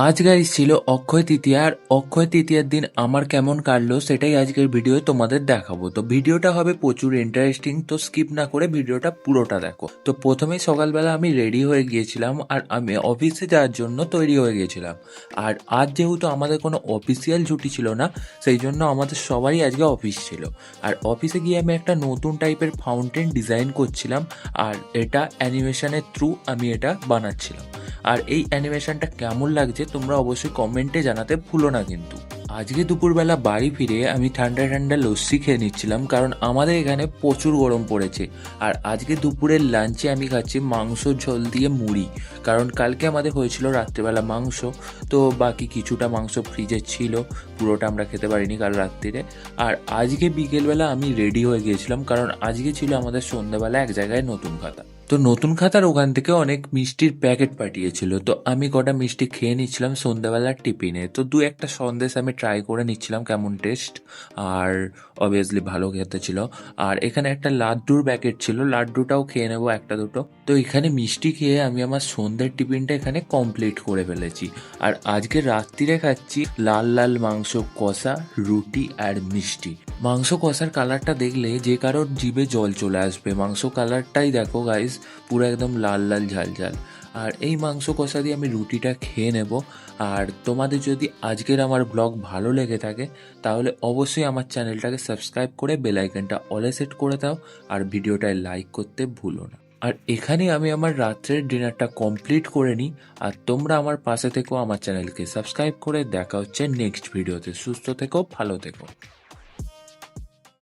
আজ গাইস ছিল অক্ষয় তৃতীয়া। আর অক্ষয় তৃতীয়ার দিন আমার কেমন কাটলো সেটাই আজকের ভিডিও তোমাদের দেখাবো। তো ভিডিওটা হবে প্রচুর ইন্টারেস্টিং, তো স্কিপ না করে ভিডিওটা পুরোটা দেখো। তো প্রথমেই সকালবেলা আমি রেডি হয়ে গিয়েছিলাম আর আমি অফিসে যাওয়ার জন্য তৈরি হয়ে গিয়েছিলাম। আর আজ যেহেতু আমাদের কোনো অফিসিয়াল ছুটি ছিল না, সেই জন্য আমাদের সবারই আজকে অফিস ছিল। আর অফিসে গিয়ে আমি একটা নতুন টাইপের ফাউন্টেন ডিজাইন করছিলাম, আর এটা অ্যানিমেশনের থ্রু আমি এটা বানাচ্ছিলাম। আর এই অ্যানিমেশনটা কেমন লাগছে তোমরা অবশ্যই কমেন্টে জানাতে ভুলো না কিন্তু। আজকে দুপুরবেলা বাড়ি ফিরে আমি ঠান্ডা ঠান্ডা লস্যি খেয়ে নিচ্ছিলাম, কারণ আমাদের এখানে প্রচুর গরম পড়েছে। আর আজকে দুপুরের লাঞ্চে আমি খাচ্ছি মাংস ঝোল দিয়ে মুড়ি, কারণ কালকে আমাদের হয়েছিল রাত্রেবেলা মাংস, তো বাকি কিছুটা মাংস ফ্রিজে ছিল, পুরোটা আমরা খেতে পারিনি কাল রাত্রিরে। আর আজকে বিকেলবেলা আমি রেডি হয়ে গিয়েছিলাম, কারণ আজকে ছিল আমাদের সন্ধ্যাবেলা এক জায়গায় নতুন খাতা। তো নতুন খাতার ওখান থেকে অনেক মিষ্টির প্যাকেট পাঠিয়েছিল, তো আমি কটা মিষ্টি খেয়ে নিচ্ছিলাম সন্ধ্যাবেলার টিফিনে। তো দু একটা সন্দেশ আমি ট্রাই করে নিচ্ছিলাম কেমন টেস্ট, আর অবভিয়াসলি ভালো খেতে ছিল। আর এখানে একটা লাড্ডুর প্যাকেট ছিল, লাড্ডুটাও খেয়ে নেবো একটা দুটো। তো এখানে মিষ্টি খেয়ে আমি আমার সন্ধ্যের টিফিনটা এখানে কমপ্লিট করে ফেলেছি। আর আজকে রাত্রিরে খাচ্ছি লাল লাল মাংস কষা, রুটি আর মিষ্টি। মাংস কষার কালারটা দেখলে যে কারোর জিভে জল চলে আসবে। মাংস কালারটাই দেখো গাইস, পুরো একদম লাল লাল ঝাল ঝাল। আর এই মাংস কষা দিয়ে আমি রুটিটা খেয়ে নেব। আর তোমাদের যদি আজকের আমার ব্লগ ভালো লেগে থাকে তাহলে অবশ্যই আমার চ্যানেলটাকে সাবস্ক্রাইব করে বেল আইকনটা অলে সেট করে দাও, আর ভিডিওটায় লাইক করতে ভুলো না। আর এখানে আমি আমার রাত্রের ডিনারটা কমপ্লিট করে নিই। আর তোমরা আমার পাশে থেকো, আমার চ্যানেলকে সাবস্ক্রাইব করে। দেখা হচ্ছে নেক্সট ভিডিওতে। সুস্থ থেকো, ভালো থেকো।